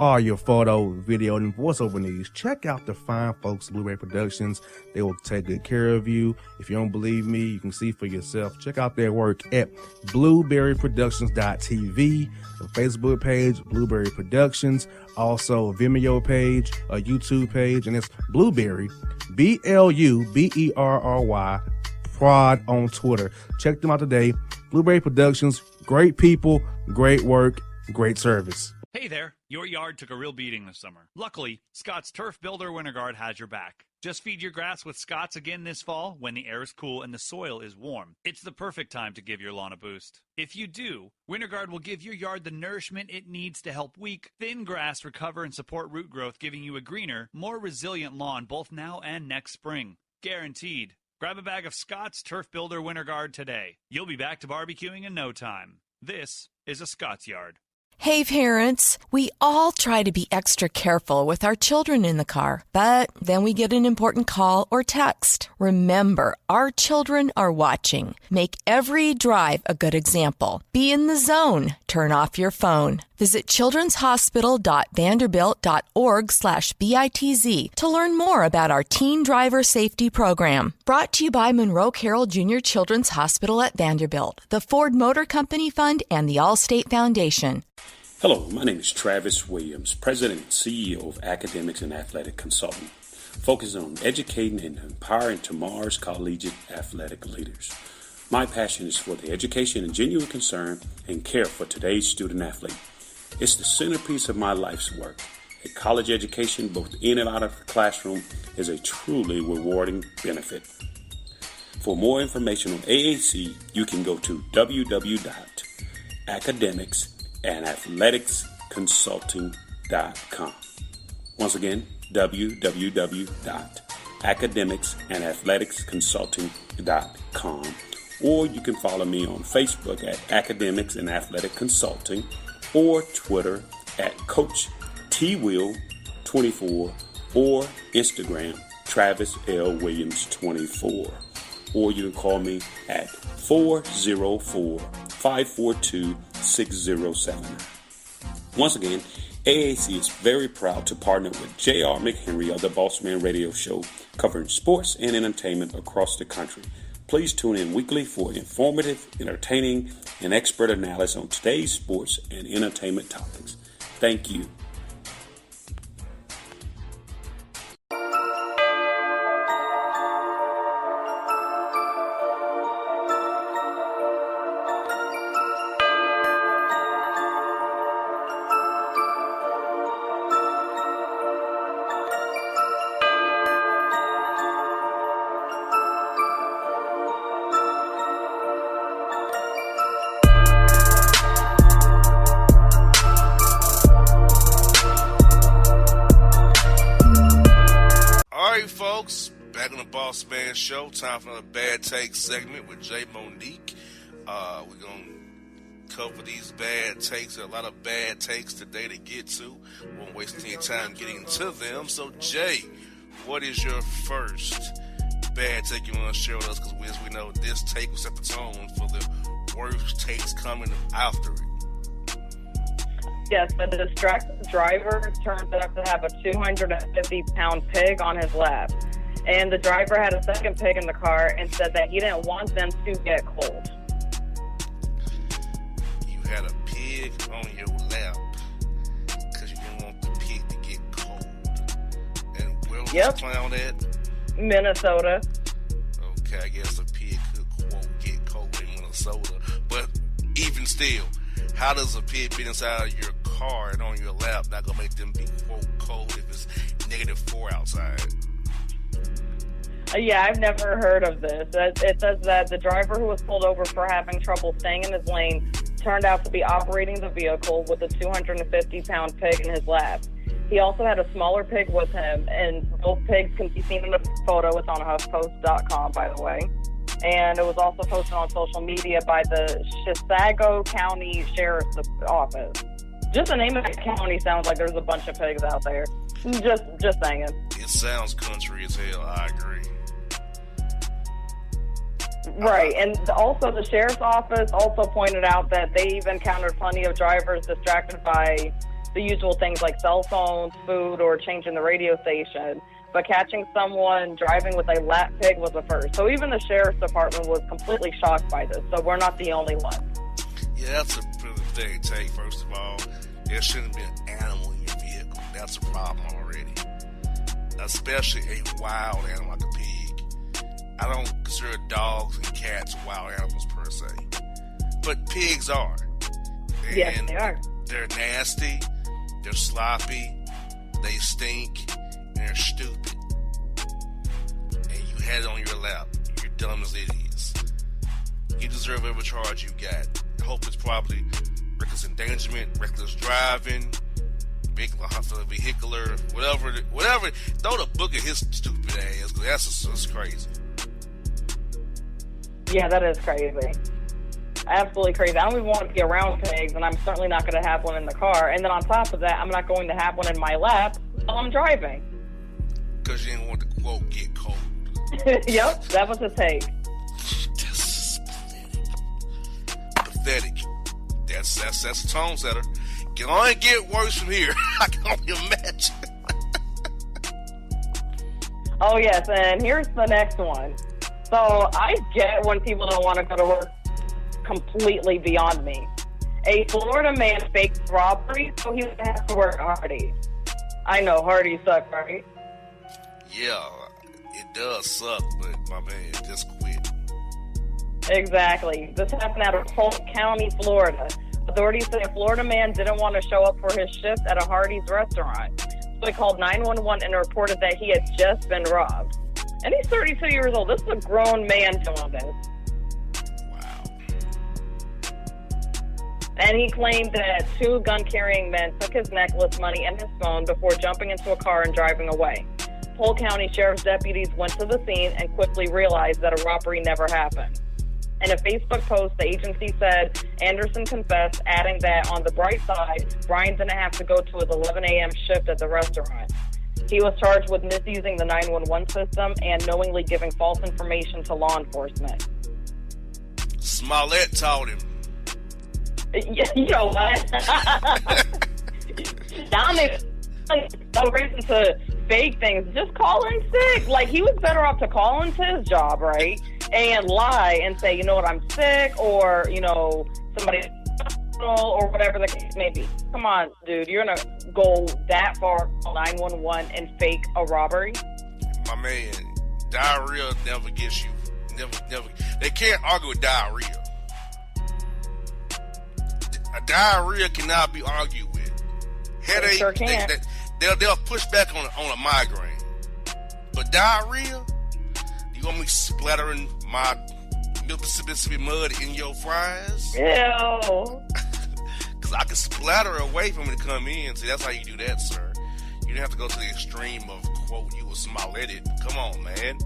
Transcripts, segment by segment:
all your photo, video, and voiceover needs, check out the fine folks at Blueberry Productions. They will take good care of you. If you don't believe me, you can see for yourself. Check out their work at blueberryproductions.tv, the Facebook page, Blueberry Productions, also a Vimeo page, a YouTube page, and it's Blueberry, BLUBERRY, Prod on Twitter. Check them out today. Blueberry Productions, great people, great work, great service. Hey there, your yard took a real beating this summer. Luckily, Scott's Turf Builder Winter Guard has your back. Just feed your grass with Scott's again this fall when the air is cool and the soil is warm. It's the perfect time to give your lawn a boost. If you do, Winter Guard will give your yard the nourishment it needs to help weak, thin grass recover and support root growth, giving you a greener, more resilient lawn both now and next spring. Guaranteed. Grab a bag of Scott's Turf Builder Winter Guard today. You'll be back to barbecuing in no time. This is a Scott's Yard. Hey parents, we all try to be extra careful with our children in the car, but then we get an important call or text. Remember, our children are watching. Make every drive a good example. Be in the zone. Turn off your phone. Visit childrenshospital.vanderbilt.org/BITZ to learn more about our teen driver safety program. Brought to you by Monroe Carroll Jr. Children's Hospital at Vanderbilt, the Ford Motor Company Fund, and the Allstate Foundation. Hello, my name is Travis Williams, President and CEO of Academics and Athletic Consulting, focusing on educating and empowering tomorrow's collegiate athletic leaders. My passion is for the education and genuine concern and care for today's student athlete. It's the centerpiece of my life's work. A college education, both in and out of the classroom, is a truly rewarding benefit. For more information on AAC, you can go to www.academicsandathleticsconsulting.com. Once again, www.academicsandathleticsconsulting.com. Or you can follow me on Facebook at Academics and Athletic Consulting, or Twitter at Coach TWill24, or Instagram Travis L. Williams 24. Or you can call me at 404-542-6079. Once again, AAC is very proud to partner with J.R. McHenry of the Bossman Radio Show, covering sports and entertainment across the country. Please tune in weekly for informative, entertaining, and expert analysis on today's sports and entertainment topics. Thank you. Bossman Show. Time for another Bad Take segment with Jay Monique. We're going to cover these bad takes. There are a lot of bad takes today to get to. We won't waste any time getting into them. So, Jay, what is your first bad take you want to share with us? Because as we know, this take will set the tone for the worst takes coming after it. Yes, the distracted driver turned out to have a 250-pound pig on his lap. And the driver had a second pig in the car and said that he didn't want them to get cold. You had a pig on your lap because you didn't want the pig to get cold. And where was this clown at? Minnesota. Okay, I guess a pig could, quote, get cold in Minnesota. But even still, how does a pig fit inside of your car and on your lap not going to make them be, quote, cold if it's -4 outside? Yeah, I've never heard of this. It says that the driver who was pulled over for having trouble staying in his lane turned out to be operating the vehicle with a 250-pound pig in his lap. He also had a smaller pig with him, and both pigs can be seen in the photo. It's on HuffPost.com, by the way. And it was also posted on social media by the Chisago County Sheriff's Office. Just the name of the county sounds like there's a bunch of pigs out there. Just saying. It sounds country as hell, I agree. Right, and also the sheriff's office also pointed out that they've encountered plenty of drivers distracted by the usual things like cell phones, food, or changing the radio station. But catching someone driving with a lap pig was a first. So even the sheriff's department was completely shocked by this. So we're not the only ones. Yeah, that's a pretty big take, first of all. There shouldn't be an animal in your vehicle. That's a problem already. Especially a wild animal like a pig. I don't consider dogs and cats wild animals per se. But pigs are. And yes, they are. They're nasty, they're sloppy, they stink, and they're stupid. And you had it on your lap. You're dumb as it is. You deserve every charge you got. I hope it's probably reckless endangerment, reckless driving, vehicular, whatever. Throw the book at his stupid ass, because that's just crazy. Yeah, that is crazy. Absolutely crazy. I don't even want to be around pigs, and I'm certainly not going to have one in the car. And then on top of that, I'm not going to have one in my lap while I'm driving. Because you didn't want the quote get cold. Yep, that was a take. That's pathetic. That's a tone setter. Can only get worse from here. I can only imagine. Oh, yes, and here's the next one. So I get when people don't want to go to work. Completely beyond me. A Florida man faked robbery so he would have to work at Hardee's. I know Hardee's suck, right? Yeah, it does suck, but my man, just quit. Exactly. This happened out of Polk County, Florida. Authorities say a Florida man didn't want to show up for his shift at a Hardee's restaurant. So he called 911 and reported that he had just been robbed. And he's 32 years old. This is a grown man doing this. And he claimed that two gun-carrying men took his necklace, money, and his phone before jumping into a car and driving away. Polk County Sheriff's deputies went to the scene and quickly realized that a robbery never happened. In a Facebook post, the agency said Anderson confessed, adding that on the bright side, Brian didn't have to go to his 11 a.m. shift at the restaurant. He was charged with misusing the 911 system and knowingly giving false information to law enforcement. Smollett taught him. You know what? Down there, no reason to fake things. Just call in sick. Like, he was better off to call into his job, right? And lie and say, you know what, I'm sick, or, you know, somebody or whatever the case may be. Come on, dude. You're going to go that far, call 911 and fake a robbery? My man, diarrhea never gets you. Never. They can't argue with diarrhea. A diarrhea cannot be argued with. Headache, sure can't. They'll push back on a migraine. But diarrhea, you want me splattering my Mississippi mud in your fries? Ew. Because I can splatter away from it to come in. See, that's how you do that, sir. You didn't have to go to the extreme of, quote, you was Smolletted. Come on, man.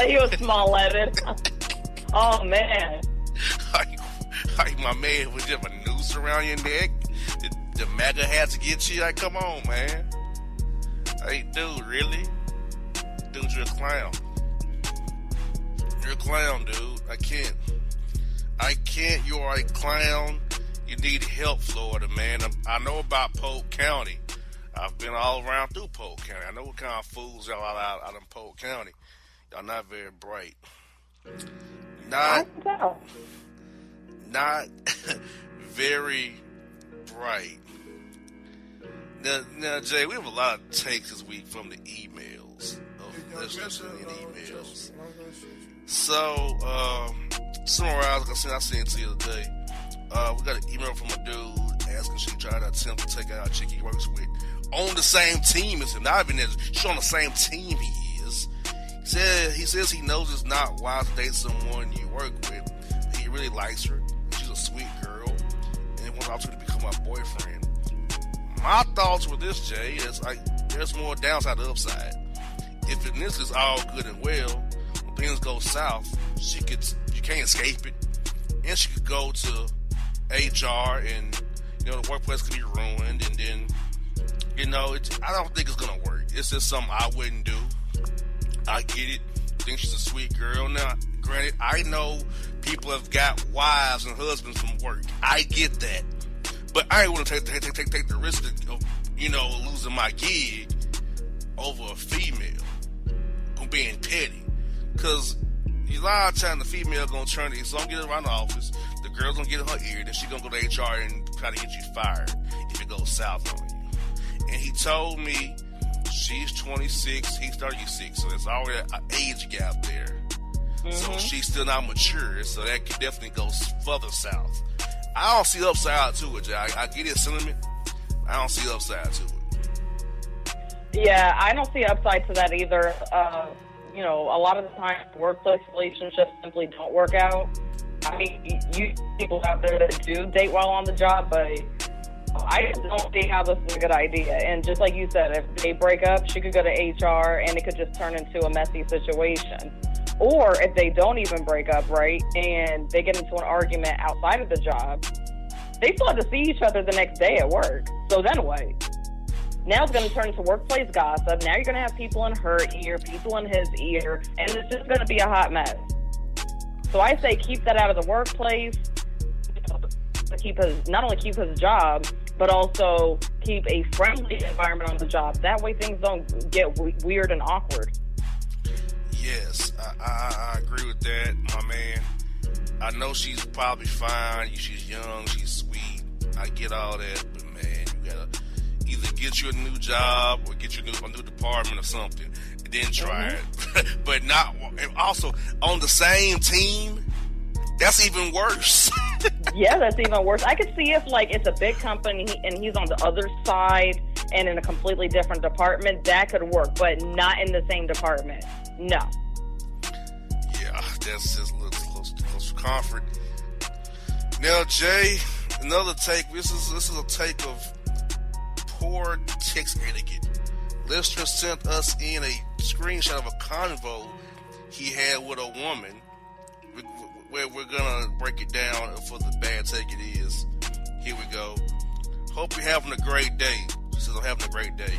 He was Smolletted. Oh, man. Like my man with just a noose around your neck, the MAGA hat to get you. Like, come on, man. Hey, dude, really? Dude, you're a clown. You're a clown, dude. I can't. You are a clown. You need help, Florida, man. I know about Polk County. I've been all around through Polk County. I know what kind of fools y'all are out in Polk County. Y'all not very bright. Not very bright. Now, Jay, we have a lot of takes this week from the emails of listeners and emails. So, summarize, I sent it to you the other day. We got an email from a dude asking she tried to attempt to take out a chick he works with on the same team as him. Not even as she's on the same team he is. He says he knows it's not wise to date someone you work with. He really likes her. She's a sweet girl, and he wants to become my boyfriend. My thoughts with this, Jay, is like there's more downside than upside. If this is all good and well, when things go south, you can't escape it, and she could go to HR, and the workplace could be ruined, and then I don't think it's gonna work. It's just something I wouldn't do. I get it. I think she's a sweet girl. Now, granted, I know people have got wives and husbands from work. I get that. But I ain't want to take the risk of, losing my gig over a female or being petty. Because a lot of times the female gonna turn it, so I'm getting around the office, the girl's gonna get in her ear, then she gonna go to HR and try to get you fired if it goes south on you. And he told me she's 26, he's 36, so there's already an age gap there. Mm-hmm. So she's still not mature, so that could definitely go further south. I don't see upside to it, Jay. I get his sentiment. I don't see upside to it. Yeah, I don't see upside to that either. A lot of the time, workplace relationships simply don't work out. I mean, you people out there that do date while on the job, but I just don't see how this is a good idea. And just like you said, if they break up, she could go to HR and it could just turn into a messy situation. Or if they don't even break up, right, and they get into an argument outside of the job, they still have to see each other the next day at work. So then what? Now it's going to turn into workplace gossip. Now you're going to have people in her ear, people in his ear, and it's just going to be a hot mess. So I say keep that out of the workplace, not only keep his job, but also keep a friendly environment on the job. That way things don't get weird and awkward. Yes, I agree with that, my man. I know she's probably fine. She's young. She's sweet. I get all that. But, man, you got to either get you a new job or get you a new department or something and then try it. But not – also, on the same team, that's even worse. Yeah, that's even worse. I could see if, it's a big company and he's on the other side and in a completely different department, that could work, but not in the same department. No. Yeah, that's just a little close to comfort. Now, Jay, another take. This is a take of poor text etiquette. Listener sent us in a screenshot of a convo he had with a woman. We're gonna break it down for the bad take it is. Here we go. Hope you're having a great day. She says, I'm having a great day.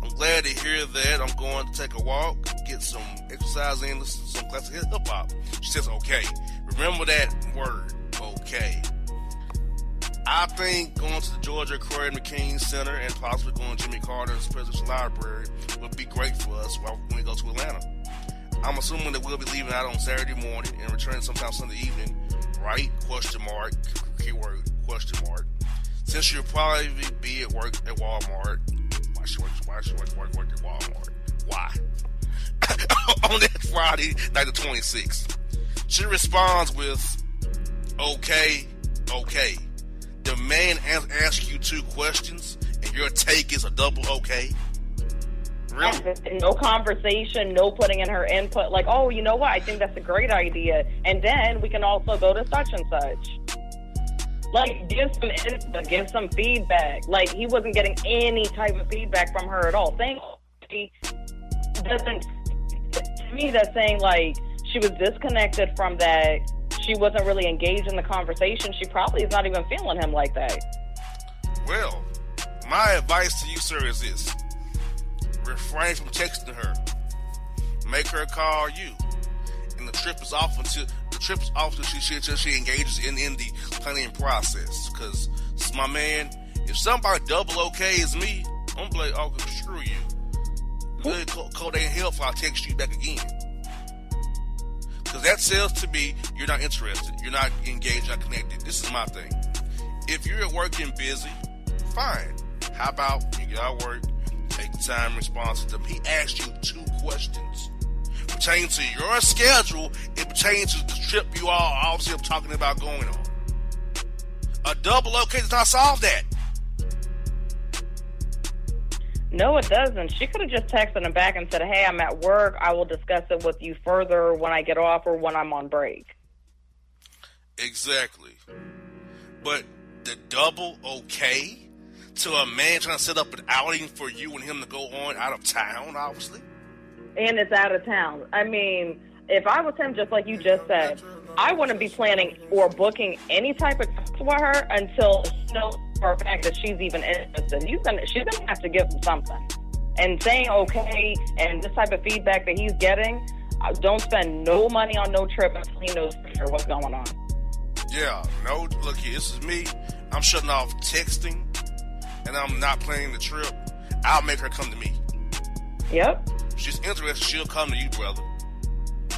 I'm glad to hear that. I'm going to take a walk, get some exercise in, listen to some classic hip hop. She says, okay. Remember that word, okay. I think going to the Georgia Craig McKean Center and possibly going to Jimmy Carter's Presidential Library would be great for us when we go to Atlanta. I'm assuming that we'll be leaving out on Saturday morning and returning sometime Sunday evening, right? Question mark, keyword, question mark. Since you'll probably be at work at Walmart. Why should work at Walmart? Why? On that Friday, night the 26th. She responds with, okay. The man asks you two questions, and your take is a double okay? Really? No conversation, no putting in her input. Like, oh, you know what? I think that's a great idea. And then we can also go to such and such. Like, give some input, give some feedback. Like, he wasn't getting any type of feedback from her at all. Thankfully, to me, that's saying, like, she was disconnected from that. She wasn't really engaged in the conversation. She probably is not even feeling him like that. Well, my advice to you, sir, is this. Refrain from texting her. Make her call you. And the trip is off until she engages in the planning process. Because, my man, if somebody double okays me, I'm like, oh, screw you. Really cold ain't helpful. I'll text you back again. Because that says to me, you're not interested. You're not engaged, not connected. This is my thing. If you're at work and busy, fine. How about you get out of work, take the time and respond to them. He asked you two questions. Pertaining to your schedule, it pertains to the trip you all obviously are talking about going on. A double okay does not solve that. No, it doesn't. She could have just texted him back and said, hey, I'm at work. I will discuss it with you further when I get off or when I'm on break. Exactly. But the double okay to a man trying to set up an outing for you and him to go on out of town, obviously? And it's out of town. I mean, if I was him, just like you just said, I wouldn't be planning or booking any type of trips with her until you know for a fact that she's even interested. She's gonna have to give him something. And saying okay and this type of feedback that he's getting, don't spend no money on no trip until he knows for sure what's going on. Yeah, no, look here, this is me. I'm shutting off texting, and I'm not planning the trip. I'll make her come to me. Yep. If she's interested, she'll come to you, brother.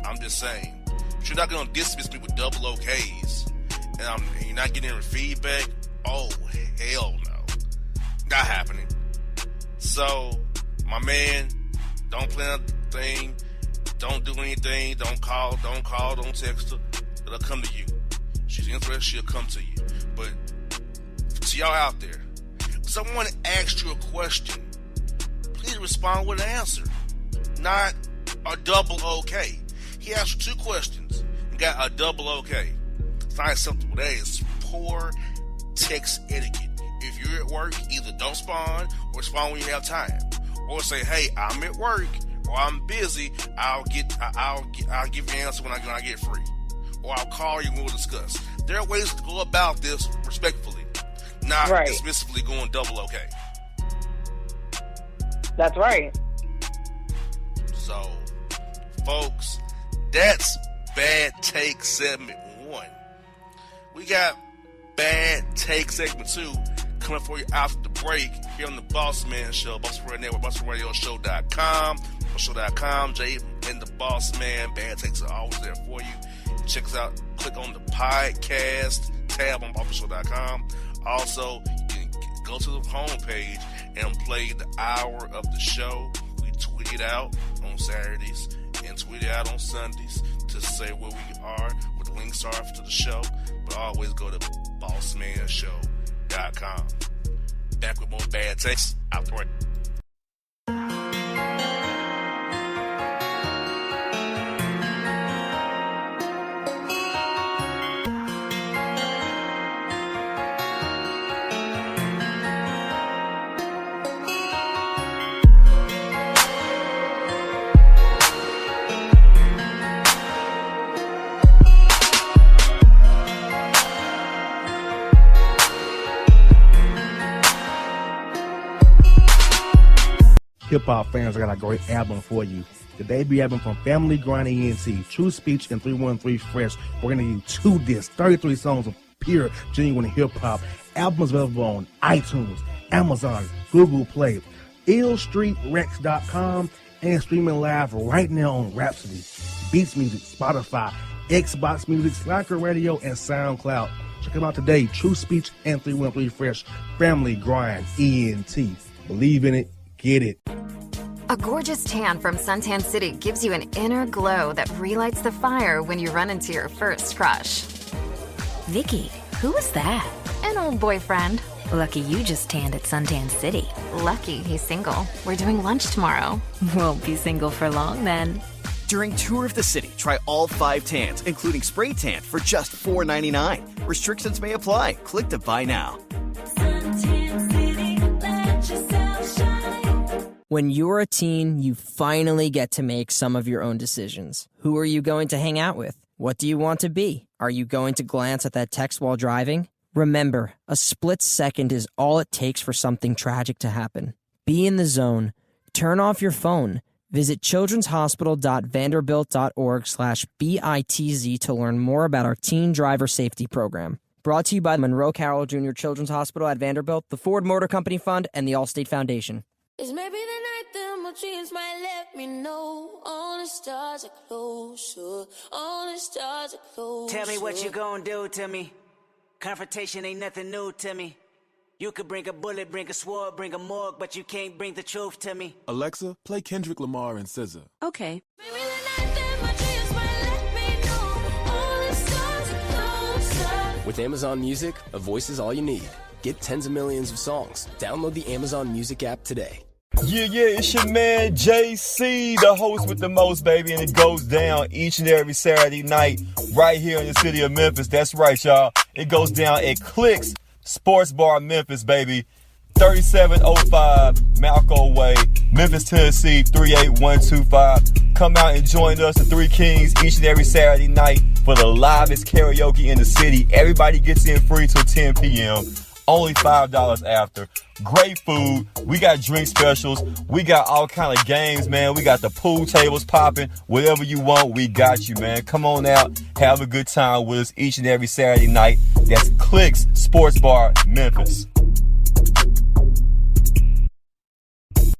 I'm just saying. But you're not going to dismiss me with double OKs, and you're not getting any feedback. Oh, hell no. Not happening. So, my man, don't plan a thing. Don't do anything. Don't call, don't text her. It'll come to you. If she's interested, she'll come to you. But to y'all out there, if someone asks you a question, please respond with an answer, not a double okay. He asked you 2 questions and got a double okay. It's not acceptable. That is poor text etiquette. If you're at work, either don't respond or respond when you have time, or say, "Hey, I'm at work," or "I'm busy. I'll give you an answer when I get free," or "I'll call you and we'll discuss." There are ways to go about this respectfully, not dismissively going double okay. That's right. So, folks, that's Bad Take segment 1. We got Bad Take segment 2 coming for you after the break here on the Bossman Show, Bossman Radio Network, BossmanRadioShow.com, Show.com, Jay and the Bossman. Bad Takes are always there for you. Check us out. Click on the podcast tab on BossmanShow.com. Also, you can go to the homepage and play the hour of the show. We tweet it out on Saturdays and tweet it out on Sundays to say where we are, what the links are to the show. But always go to BossmanShow.com. Back with more Bad Takes after break. Hip-hop fans, I got a great album for you. The debut album from Family Grind ENT, True Speech and 313 Fresh. We're going to give you 2 discs, 33 songs of pure, genuine hip-hop. Albums available on iTunes, Amazon, Google Play, illstreetrex.com, and streaming live right now on Rhapsody, Beats Music, Spotify, Xbox Music, Slacker Radio, and SoundCloud. Check them out today. True Speech and 313 Fresh. Family Grind ENT. Believe in it. Get it. A gorgeous tan from Suntan City gives you an inner glow that relights the fire when you run into your first crush. Vicky, who was that? An old boyfriend. Lucky you just tanned at Suntan City. Lucky he's single. We're doing lunch tomorrow. Won't be single for long then. During Tour of the City, try all 5 tans, including spray tan, for just $4.99. Restrictions may apply. Click to buy now. Suntan City, let yourself shine. When you're a teen, you finally get to make some of your own decisions. Who are you going to hang out with? What do you want to be? Are you going to glance at that text while driving? Remember, a split second is all it takes for something tragic to happen. Be in the zone. Turn off your phone. Visit childrenshospital.vanderbilt.org/BITZ to learn more about our teen driver safety program. Brought to you by Monroe Carroll Jr. Children's Hospital at Vanderbilt, the Ford Motor Company Fund, and the Allstate Foundation. It's maybe the night that my dreams might let me know. All the stars are closer. All the stars are closer. Tell me what you gonna do to me. Confrontation ain't nothing new to me. You could bring a bullet, bring a sword, bring a morgue, but you can't bring the truth to me. Alexa, play Kendrick Lamar and SZA. Okay. Maybe the night that my dreams might let me know. All the stars are closer. With Amazon Music, a voice is all you need. Get tens of millions of songs. Download the Amazon Music app today. Yeah, it's your man JC, the host with the most, baby, and it goes down each and every Saturday night right here in the city of Memphis. That's right, y'all. It goes down at Clicks Sports Bar Memphis, baby. 3705 Malco Way, Memphis, Tennessee, 38125. Come out and join us, the Three Kings, each and every Saturday night for the livest karaoke in the city. Everybody gets in free till 10 p.m. only $5 after. Great food. We got drink specials. We got all kind of games, man. We got the pool tables popping. Whatever you want, we got you, man. Come on out. Have a good time with us each and every Saturday night. That's Clicks Sports Bar, Memphis.